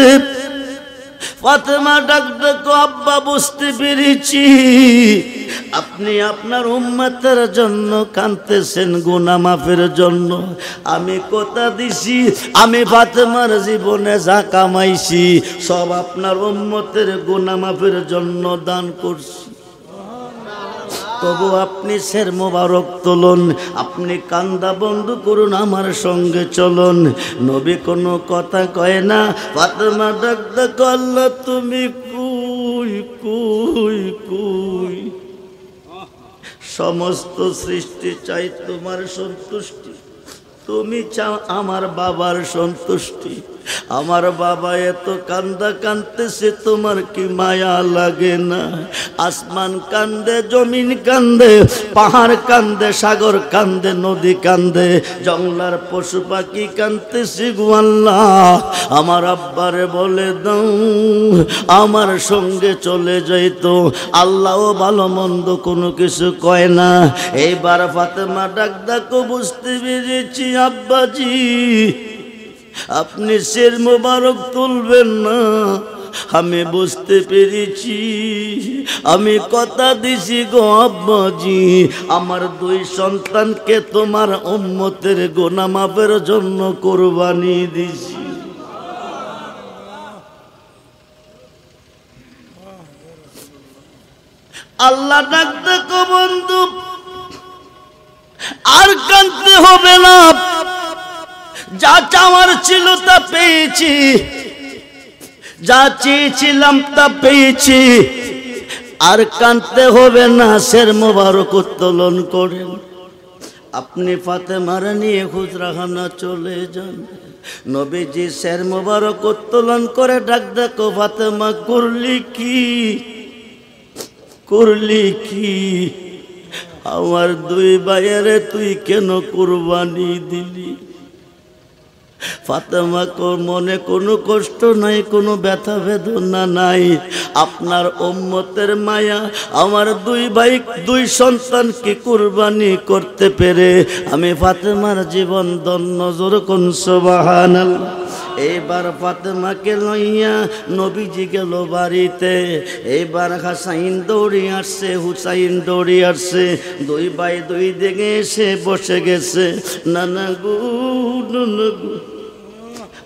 ফাতেমা ডাক দেখো, আব্বা বুঝতে পেরেছি আপনি আপনার উম্মতের জন্য কাঁদতেছেন, গুনাহ মাফের জন্য। আমি কথা দিছি আমি ফাতেমার জীবনে যা কামাইছি সব আপনার উম্মতের গুনাহ মাফের জন্য দান করছি। তবু আপনি শের মোবারক তুলুন, আপনি কান্দা বন্ধ করুন, আমার সঙ্গে চলুন। নবী কোনো কথা কয় না। ফাতেমা ডাক দেখো, আল্লাহ তুমি কই কই কই? সমস্ত সৃষ্টি চাই তোমার সন্তুষ্টি, তুমি চাও আমার বাবার সন্তুষ্টি। আমার বাবা এত কান্দা কাঁদতেছে, তোমার কি মায়া লাগে না? আসমান কান্দে, জমিন কান্দে, পাহাড় কান্দে, সাগর কান্দে, নদী কান্দে, জঙ্গলার পশু পাখি কান্দতেছে। গো আল্লাহ, আমার আব্বারে বলে দাও আমার সঙ্গে চলে যাইতো। আল্লাহও ভালো মন্দ কোনো কিছু কয় না। এইবার ফাতেমা ডাক ডাকো, বুঝতে পেরেছি আব্বাজি আপনি শের মোবারক তুলবেন না। আমি বুঝতে পেরেছি, আমি কথা দিছি গো আব্বাজি, আমার 2 সন্তানকে তোমার উম্মতের গুনাহ মাফের জন্য কুরবানি দিছি। আল্লাহ ডাক দেখো বন্ধু আর কাঁদতে হবে না, যা চাওয়ার ছিল তা পেয়েছি, যা চেয়েছিলাম তা পেয়েছি, আর কাঁদতে হবে না। শের মোবারক উত্তোলন করেন, আপনি ফাতেমার নিয়ে হুজরাখানা চলে যান। নবীজি শের মোবারক উত্তোলন করে ডাক দেখো ফাতেমা করলি কি, করলি কি? আমার দুই ভাইয়েরে তুই কেন কুরবানি দিলি? ফাতেমা মনে কোনো কষ্ট নাই, কোনো ব্যথা বেদনা নাই। আপনার উম্মতের মায়া, আমার দুই ভাই দুই সন্তানকে কুরবানি করতে পেরে আমি ফাতেমার জীবন ধন্য। জোরে কোন সুবহানাল্লাহ। এবার ফাতেমাকে লইয়া নবীজি গেল বাড়িতে। এবার হাসাইন দৌড়ি আসছে, হুসাইন দৌড়ি আসছে, দুই ভাই দুই দিকে এসে বসে গেছে। নানা গো, নানা গো,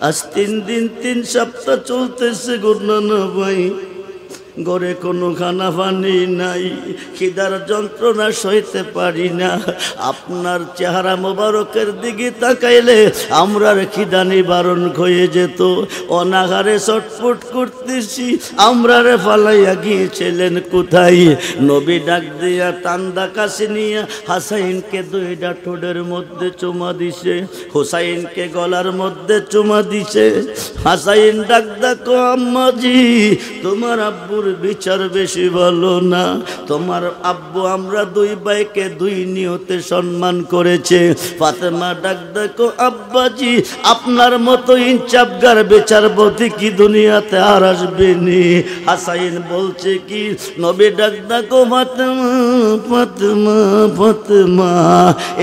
আজ 3 দিন 3 সপ্তাহ চলতেছে গো নানা ভাই, ঘরে কোনো খানা পানি নাই, খিদার যন্ত্রণা সইতে পারি না। আপনার চেহারা মোবারকের দিকে তাকাইলে আমরার খিদা নিবারণ হয়ে যেত। অনাহারে ছটফট করতেছি, আমরারে ফালাইয়া গিয়েছিলেন কোথায়? নবী ডাক দিয়া টান্দা কাছে নিয়ে হাসাইনকে 2টা ঠোঁটের মধ্যে চুমা দিছে, হুসাইনকে গলার মধ্যে চুমা দিছে। হাসাইন ডাক দেখো আম্মাজি, তোমার আব্বুর বিচার বেশি ভালো না। তোমার আব্বু আমরা দুই ভাইকে দুই নিয়তে সম্মান করেছে। ফাতেমা ডাক দেখো আব্বাজি, আপনার মতো ইনসাফগার বিচারপতি কি দুনিয়াতে আর আসবেনি? হাসাইন বলছে কি, নবী ডাক দেখো ফাতেমা, ফাতেমা, ফাতেমা,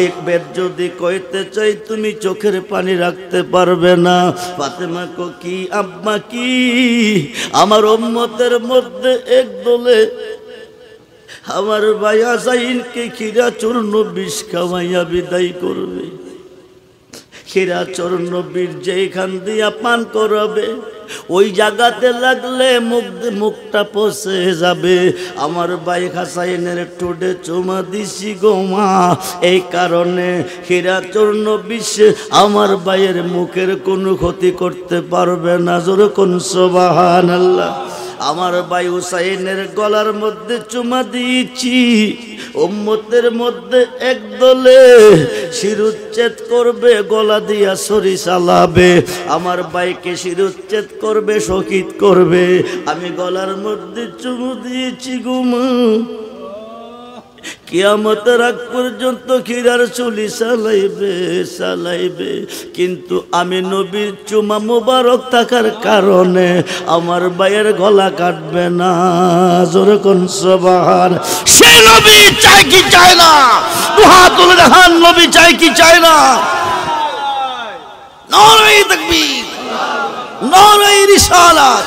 একবার যদি কইতে চাই তুমি চোখের পানি রাখতে পারবে না। ফাতেমা কো কি আব্বা কি? আমার উম্মতের মধ্যে এক দলে আমার ভাই হাসাইনকে খিরা চূর্ণ বিষ খাওয়াইয়া বিদায় করবে। খিরা চূর্ণ বিষ যেখান দিয়া পান করাবে ওই জায়গাতে লাগলে মুখটা পচে যাবে। আমার ভাই হাসাইনের ঠোঁটে চুমা দিছি গো মা, এই কারণে খিরা চূর্ণ বিষ আমার ভাইয়ের মুখের কোনো ক্ষতি করতে পারবে না। জোরে কোন সুবহানাল্লাহ। আমার ভাই হুসাইনের গলার মধ্যে চুমা দিয়েছি। উম্মতের মধ্যে এক দলে শিরুচ্ছেদ করবে, গলা দিয়া ছুরি চালাবে। আমার ভাইকে শিরুচ্ছেদ করবে, শহীদ করবে। আমি গলার মধ্যে চুমু দিয়েছি গুমা, কিয়ামতের আগ পর্যন্ত খিরার চুলি চালাইবে, চালাইবে। কিন্তু আমি নবীর চুমা মোবারক থাকার কারণে আমার ভাইয়ের গলা কাটবে না। জোরে কোন সুবহান। সে নবী চাই কি চায় না? দুহাত তুলে দেখান, নবী চাই কি চায় না? নারে তাকবীর, নারে রিসালাত,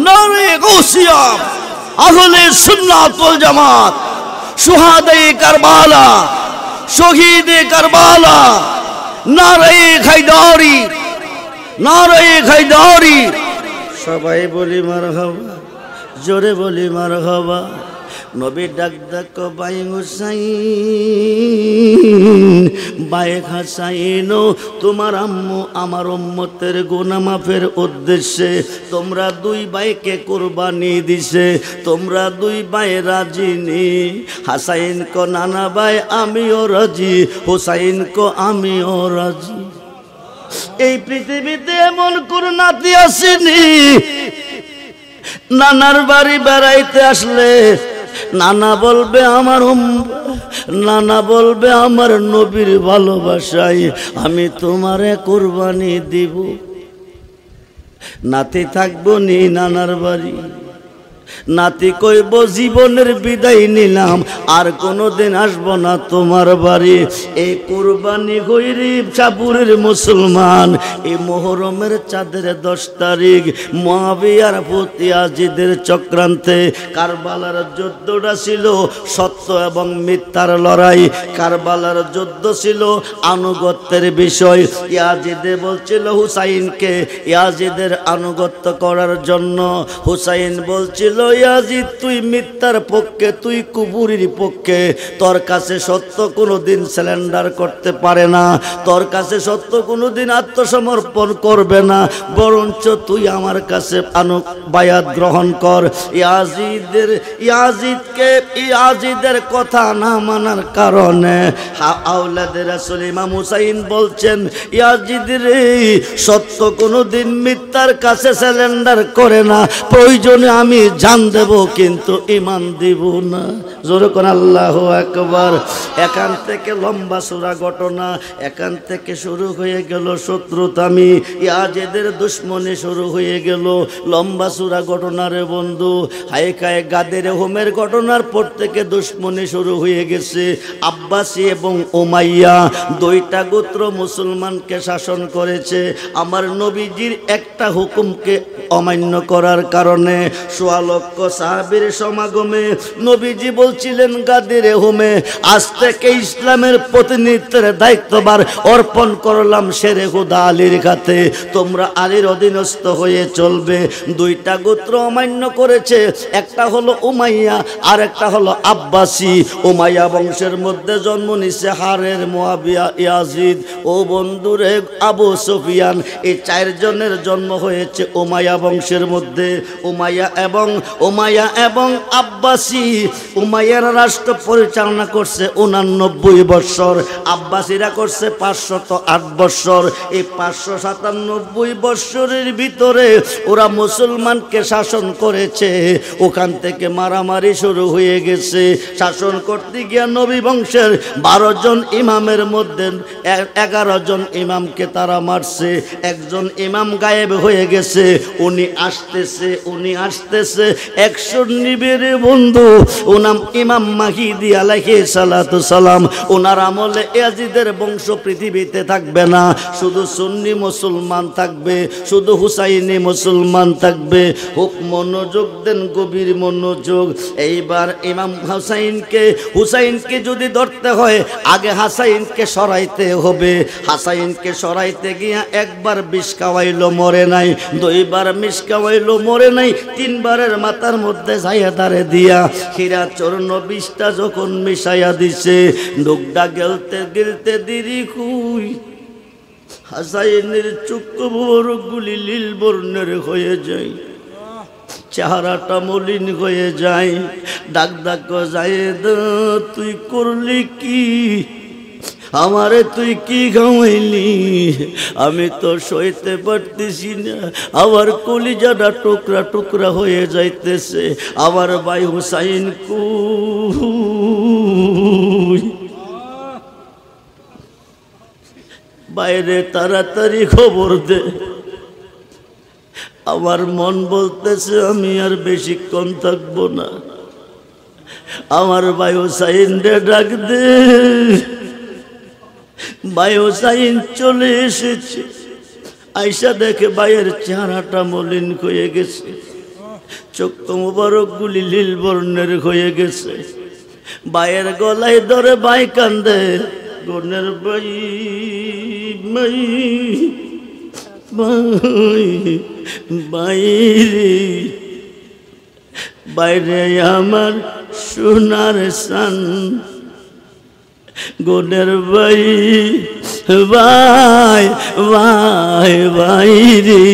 নারে গাউসিয়া, আহলে সুন্নাত ওয়াল জামাত, শুহাদায়ে কারবালা, শহীদে কারবালা, নারে হায়দারি, নারে হায়দারি। সবাই বলি মারহাবা, জোরে বলি মারহাবা। নবী ডাক ডাক ভাই হুসাইন, ভাই হাসাইন, তোমার আম্মু আমার উম্মতের গুনাহ মাফের উদ্দেশ্যে তোমরা দুই ভাইকে কুরবানি দিছে, তোমরা দুই ভাই রাজি নি? হাসাইন কো নানা ভাই আমিও রাজি, হুসাইন কো আমিও রাজি। এই পৃথিবীতে এমন কোন নাতি আসেনি নানার বাড়ি বেড়াইতে আসলে নানা বলবে আমার নানা বলবে আমার নবীর ভালোবাসায় আমি তোমারে কুরবানি দিব। নাতি থাকবো নি নানার বাড়ি? নাতি কইব জীবনের বিদায় নিলাম, আর কোনোদিন আসবো না তোমার বাড়ি। এই কুরবানি গরিব চাপুরের মুসলমান, এই মুহরমের চাঁদের 10 তারিখ মুআবিয়ার প্রতি ইয়াজিদের চক্রান্তে কারবালার যুদ্ধটা ছিল সত্য এবং মিথ্যার লড়াই। কারবালার যুদ্ধ ছিল আনুগত্যের বিষয়। ইয়াজিদে বলছিল হুসাইনকে ইয়াজিদের আনুগত্য করার জন্য, হুসাইন বলছিল বলছিল ইয়াজিদ তুই মিথ্যার পক্ষে, তুই কুফুরির পক্ষে, তোর কাছে সত্য কোনোদিন সিলিন্ডার করতে পারে না, তোর কাছে সত্য কোনোদিন আত্মসমর্পণ করবে না, বরঞ্চ তুই আমার কাছে বায়াত গ্রহণ কর। ইয়াজিদের কথা না মানার কারণে আওলাদে রাসূল ইমাম হুসাইন বলছেন ইয়াজিদ রে, সত্য কোনোদিন মিথ্যার কাছে সিলিন্ডার করে না, প্রয়োজনে আমি জান দেব কিন্তু ঈমান দিব না। জোরে কোন আল্লাহু আকবার। এখান থেকে লম্বা সূরা ঘটনা, এখান থেকে শুরু হয়ে গেল শত্রুতামি, ইয়াজিদের দুশমনি শুরু হয়ে গেল। লম্বা সূরা ঘটনার বন্ধু, হায়কায় গাদের হোমের ঘটনার পর থেকে দুশমনি শুরু হয়ে গেছে। আব্বাসী এবং উমাইয়া দুইটা গোত্র মুসলমানকে শাসন করেছে। আমার নবীজির একটা হুকুমকে অমান্য করার কারণে ১৬ লক্ষ সাহাবীর সমাগমে নবীজি বলছিলেন গাদের হোমে, আজ থেকে ইসলামের প্রতিনিধিত্বের দায়িত্বভার অর্পণ করলাম শেরে খুদা আলীর কাছে, তোমরা আলীর অধীনস্থ হয়ে চলবে। দুইটা গোত্র অমান্য করেছে, একটা হলো উমাইয়া আর একটা হলো আব্বাসী। উমাইয়া বংশের মধ্যে জন্ম নিছে হারের, মুয়াবিয়া, ইয়াজিদ ও বন্ধুরে আবু সুফিয়ান, এই 4 জনের জন্ম হয়েছে উমাইয়া বংশের মধ্যে। উমাইয়া এবং আব্বাসী, উমাইয়ার রাষ্ট্র পরিচালনা করছে 89 বছর, আব্বাসীরা করছে 508 বছর। এই 597 বছরের ভিতরে ওরা মুসলমানকে শাসন করেছে। ওখান থেকে মারামারি শুরু হয়ে গেছে। শাসন করতে গিয়া নবী বংশের 12 জন ইমামের মধ্যে 11 জন ইমামকে তারা মারছে। একজন ইমাম গায়েব হয়ে গেছে, উনি আসতেছে 100 নিবের বন্ধু, ওনাম ইমাম মাহিদি আলাইহিস সালাতু সালাম। ওনার আমলে ইয়াজিদের বংশ পৃথিবীতে থাকবে না, শুধু সুন্নি মুসলমান থাকবে, শুধু হুসাইনি মুসলমান থাকবে। খুব মনোযোগ দেন, গভীর মনোযোগ। এইবার ইমাম হুসাইনকে যদি ধরতে হয় আগে হাসাইনকে সরাইতে হবে। হাসাইনকে সরাইতে গিয়া একবার বিষ খাওয়াইলো, মরে নাই, 2 বার মিষ খাওয়াইলো, মরে নাই, 3 বারের মাথার মধ্যে ছায়া দাঁড়ে দিয়া হীরা চূর্ণ বিষটা যখন মিশাইয়া দিছে, ডুগডা গেলতে দিরি খুই হাসাইনের চক্ষুগুলি নীল বর্ণের হয়ে যায়, চেহারাটা মলিন হয়ে যায়। ডাক যায়েদ, তুই করলি কি? আমারে তুই কি খাওয়াইলি? আমি তো সইতে পারতেছি না, আমার কলিজাটা টুকরা টুকরা হয়ে যাইতেছে। আমার ভাই হুসাইন কই? বাইরে তাড়াতাড়ি খবর দে। আমার মন বলতেছে আমি আর বেশিক্ষণ থাকবো না, আমার ভাই হুসাইন রে ডাক দে। ভাই হুসাইন চলে এসেছে, আয়সা দেখে ভাইয়ের চেহারাটা মলিন হয়ে গেছে, চক্ষু মোবারক গুলি নীল বর্ণের হয়ে গেছে। ভাইয়ের গলায় ধরে ভাই কান্দে, গনের ভাই বাইরে আমার সোনার সান, গনের ভাই ভাই ভাই ভাই রে,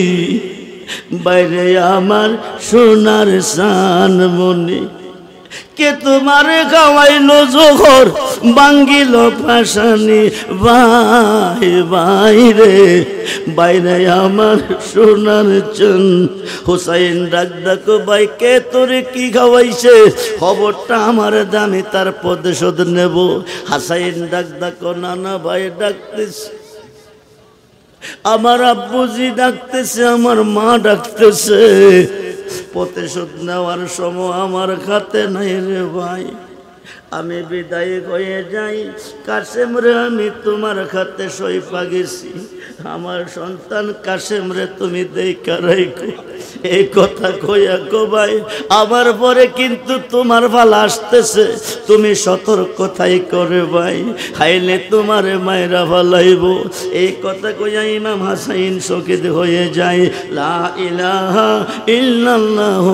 বাইরে আমার সোনার সান মনে, কে তোমারে খাওয়াইলো জোহর বাঙ্গিল ফাঁসানি, ভাই ভাই রে, বাইরে আমার সোনার চন। হুসাইন ডাকো, ভাই কে তোরে কি খাওয়াইছে? খবরটা আমার দামি, তার প্রতিশোধ নেব। হাসাইন ডাকো, নানা ভাই ডাকতেছে, আমার আব্বুজি ডাকতেছে, আমার মা ডাকতেছে। প্রতিশোধ নেওয়ার সময় আমার হাতে নাই রে ভাই। আমি বিদায় হয়ে যাই, কাসেম রে আমি তোমার খাতে সইপা গেছি, আমার সন্তান কাসেম রে তুমি দেখা রাখো। এই কথা কইয়া গো ভাই, আমার পরে কিন্তু তোমার ভালো আসতেছে, তুমি সতর্কতাই করে ভাই, খাইলে তোমার মায়েরা ভালাইব। এই কথা কইয়া ইমাম হাসাইন শহীদ হয়ে যায়। লা ইলাহা ইল্লাল্লাহ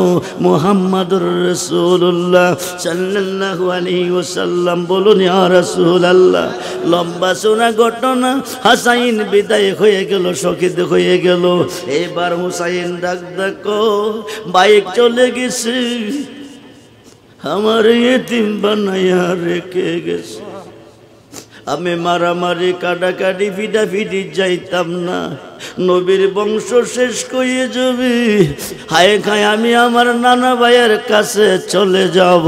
মুহাম্মাদুর রাসূলুল্লাহ সাল্লাল্লাহু আলাইহি ওয়াসাল্লাম। বলুন ইয়া রাসূলুল্লাহ। লম্বা চওড়া ঘটনা, হাসাইন বিদায় হয়ে গেল, শহীদ হয়ে গেল। এবার হুসাইন ডাক দেখো, বাইক চলে গেছে, আমার এতিম বানাইয়া রেখে গেছে। আমি মারামারি কাটাকাটি ফিটাফিটি যাইতাম না, নবীর বংশ শেষ করিয়ে যাবে। হায় খায় আমি আমার নানা ভাইয়ের কাছে চলে যাব,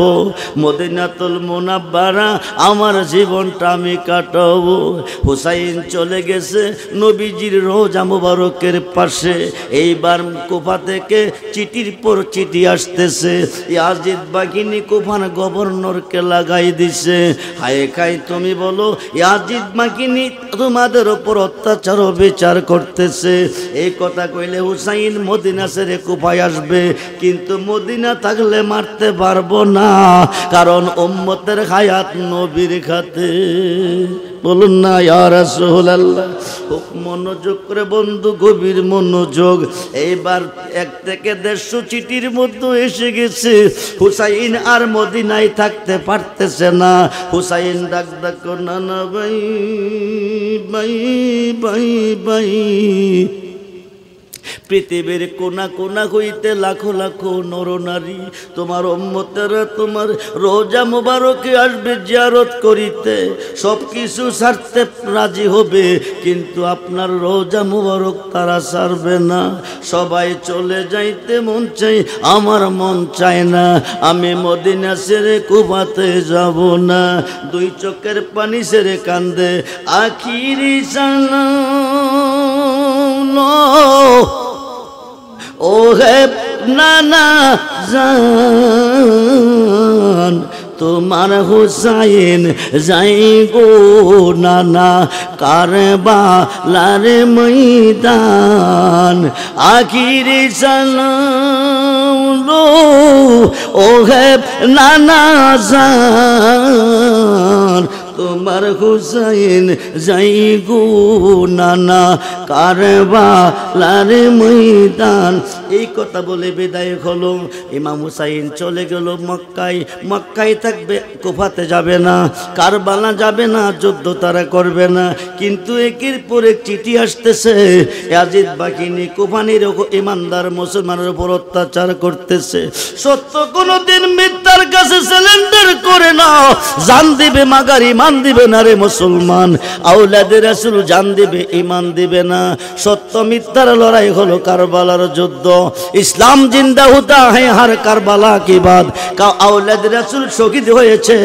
মদিনাতুল মুনাব্বারা আমার জীবনটা আমি কাটাবো। হুসাইন চলে গেছে নবীজির রওজা মুবারকের পাশে। এইবার কুফা থেকে চিঠির পর চিঠি আসতেছে, ইয়াজিদ বাহিনী কুফার গভর্নরকে লাগাই দিছে। হায় খায় তুমি বলো, ইয়াজিদ বাহিনী তোমাদের উপর অত্যাচার ও বিচার করতেছে। এই কথা কইলে হুসাইন মদিনা ছেড়ে কুফায় আসবে, কিন্তু মদিনা থাকলে মারতে পারবো না, কারণ উম্মতের হায়াত নবীর খাতে। বলুন না ইয়া রাসূলুল্লাহ। খুব মনোযোগ করে বন্ধু, গভীর মনোযোগ। এইবার 1 থেকে 150 চিঠির মধ্যে এসে গেছে। হুসাইন আর মদিনায় থাকতে পারতেছে না। হুসাইন ডাক ডাক, না না ভাই ভাই ভাই ভাই, পৃথিবীর কোনা কোনা হইতে লাখো লাখো নরনারী তোমার উম্মতেরা তোমার রোজা মুবারকে আসবে জিয়ারত করিতে, সব কিছু ছাড়তে রাজি হবে, কিন্তু আপনার রোজা মুবারক তারা ছাড়বে না। সবাই চলে যাইতে মন চাই, আমার মন চায় না, আমি মদিনা ছেড়ে কুফাতে যাব না। 2 চোখের পানি ছেড়ে কান্দে আখিরি সালাম ও হে নানা জান, তোমার হুসাইন যাই গো নানা কারবালার ময়দান। আখিরি সালাম ও হে নানা জান, তোমার হুসাইন যাই গো নানা কারবালার ময়দান। এই কথা বলে বিদায় হলো। ইমাম হুসাইন চলে গেল মক্কায়। মক্কায় থাকবে, কুফাতে যাবে না, কারবালা যাবে না, যুদ্ধ তারা করবে না। কিন্তু একের পর এক চিঠি আসতেছে, ইয়াজিদ বাহিনী কুফানির ইমানদার মুসলমানের উপর অত্যাচার করতেছে। সত্য কোনদিন মিথ্যার কাছে সিলিন্ডার করে না, জান দিবে মাগার ইমান দিবে না রে মুসলমান। আওলাদে রাসূল জান দিবে, ইমান দিবে না। সত্য মিথ্যার লড়াই হলো কারবালার যুদ্ধ। ইসলাম জিন্দা হতা হ্যাঁ হার কারবালা কি বাদ। আওলাদে রাসূল শহীদ হয়েছে,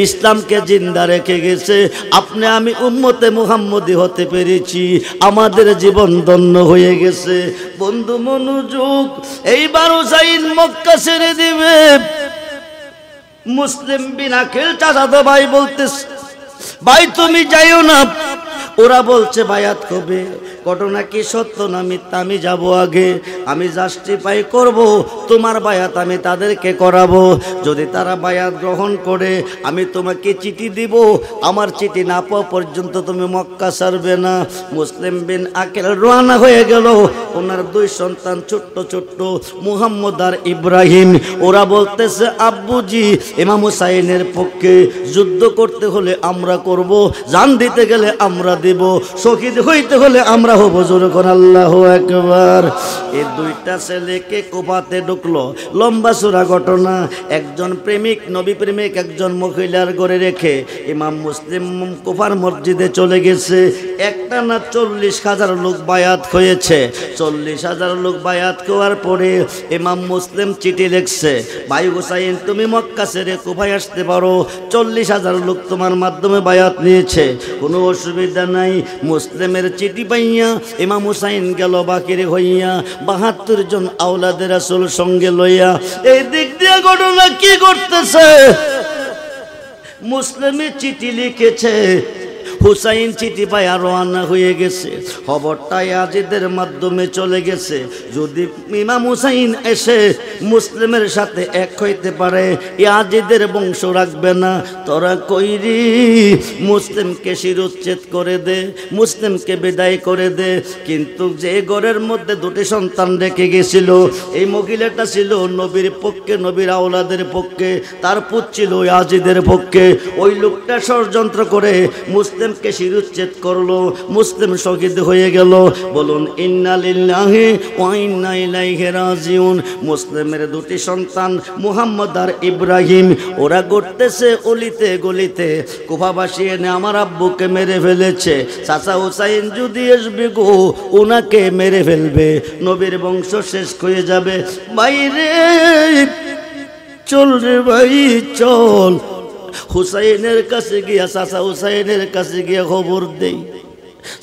ইসলামকে জিন্দা রেখে গেছে। আপনি আমি উম্মতে মুহাম্মদী হতে পেরেছি, আমাদের জীবন ধন্য হয়ে গেছে। বন্ধু মনোযোগ, এইবার হুসাইন মক্কা ছেড়ে দিবে। মুসলিম বিন আকিল চাচাতো ভাই বলতেছে, ভাই তুমি যাইও না। ওরা বলছে বায়াত হবে। ঘটনা কি সত্য না মিথ্যা আমি যাব আগে, আমি জাস্টিফাই করব, তোমার বায়াত আমি তাদেরকে করাবো। যদি তারা বায়াত গ্রহণ করে আমি তোমাকে চিঠি দিব, আমার চিঠি না পাওয়া পর্যন্ত তুমি মক্কা ছাড়বে না। মুসলিম বিন আকিল রওনা হয়ে গেল। ওনার 2 সন্তান ছোট্ট ছোট্ট মুহাম্মদ আর ইব্রাহিম। ওরা বলতেছে আব্বুজি ইমাম হুসাইনের পক্ষে যুদ্ধ করতে হলে আমরা করব, জান দিতে গেলে আমরা দেব, শহীদ হইতে হলে আমরা হব। জোরে কোন আল্লাহু আকবার। এই 2টা ছেলেকে কুফাতে ঢুকলো। লম্বা চূড়া ঘটনা। একজন প্রেমিক, নবী প্রেমিক একজন মহিলার ঘরে রেখে ইমাম মুসলিম কুফার মসজিদে চলে গেছে। একটা না 40,000 লোক বায়াত হয়েছে। 40,000 লোক বায়াত হওয়ার পরে ইমাম মুসলিম চিঠি লিখছে, ভাই হুসাইন তুমি মক্কা ছেড়ে কুফায় আসতে পারো, 40,000 লোক তোমার মাধ্যমে বায়াত নিয়েছে, কোনো অসুবিধা নাই। মুসলিমের চিঠি পাইয়া ইমাম হুসাইন গেল বাকির হইয়া 72 জন আওলাদে রাসূল সঙ্গে লইয়া। এই দিক দিয়ে ঘটনা কি করতেছে, মুসলিমে চিঠি লিখেছে, হুসাইন চিঠি পায়া রওনা হয়ে গেছে, খবরটা ইয়াজিদের মাধ্যমে চলে গেছে। যদি ইমাম হুসাইন এসে মুসলিমের সাথে এক হইতে পারে, ইয়াজিদের বংশ রাখবে না। তোরা কইরি মুসলিমকে শিরোচ্ছেদ করে দে, মুসলিমকে বিদায় করে দে। কিন্তু যে ঘরের মধ্যে দুটি সন্তান রেখে গেছিল, এই মহিলাটা ছিল নবীর পক্ষে, নবীর আওলাদের পক্ষে, তার পুত ছিল ইয়াজিদের পক্ষে। ওই লোকটা ষড়যন্ত্র করে মুসলিমকে শিরোচ্ছেদ করলো, মুসলিম শহীদ হয়ে গেল। বলুন ইন্না লিল্লাহি ওয়া ইন্না ইলাইহি রাজিউন। মুসলিমের দুটি সন্তান মুহাম্মদ আর ইব্রাহিম, ওরা ঘুরতেছে অলিতে গলিতে, কুফাবাসী এনে আমার আব্বুকে মেরে ফেলেছে, চাচা হুসাইন যদি আসবে গো ওনাকে মেরে ফেলবে, নবীর বংশ শেষ হয়ে যাবে। বাইরে চল রে ভাই চল, হুসাইনের কাছে গিয়া, চাচা হুসাইনের কাছে গিয়া খবর দেই,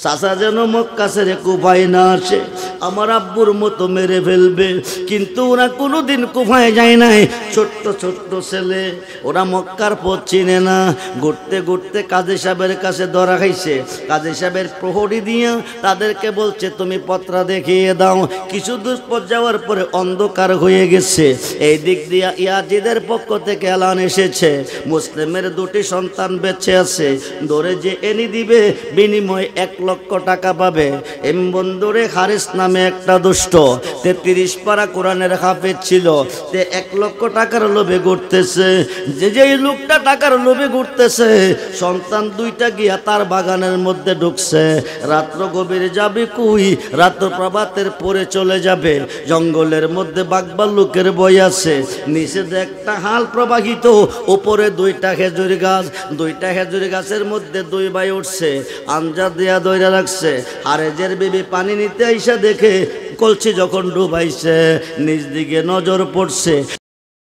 চাচা যেন মক্কা ছেড়ে কুফায় না আসে, আমার আব্বুর মতো মেরে ফেলবে। কিন্তু ওরা কোনোদিন কুফায় যায় নাই, ছোট্ট ছোট্ট ছেলে, ওরা মক্কার পথ চিনে না। ঘুরতে ঘুরতে কাজী সাহেবের কাছে ধরা খাইছে। কাজী সাহেবের প্রহরী দিয়া তাদেরকে বলছে তুমি পত্রা দেখিয়ে দাও। কিছু দূর পথ যাওয়ার পরে অন্ধকার হয়ে গেছে। এই দিক দিয়া ইয়াজিদের পক্ষ থেকে এলান এসেছে, মুসলিমের দুটি সন্তান বেঁচে আছে, ধরে যে এনে দিবে বিনিময়ে 1 লক্ষ টাকা পাবে। এম বন্ধুরে হারিস নামে একটা দুষ্ট 33 পারা কোরআনের হাফেজ ছিল, তে 1 লক্ষ টাকার লোভে ঘুরতেছে। যেই লোকটা টাকার লোভে ঘুরতেছে, সন্তান দুইটা গিয়া তার বাগানের মধ্যে ঢুকছে। রাত্র গভীর যাবে কুই, রাত্র প্রভাতের পরে চলে যাবে। জঙ্গলের মধ্যে বাঘভাল্লুকের ভয় আছে, নিচে একটা হাল প্রবাহিত, উপরে 2টা খেজুর গাছ, 2টা খেজুর গাছের মধ্যে 2 ভাই উঠছে, আঞ্জা দিয়া দইরা রাখছে। হারেজের বিবি পানি নিতে আইসা দেখে কলসি যখন ডুবাইছে, নিজ দিকে নজর পড়ছে।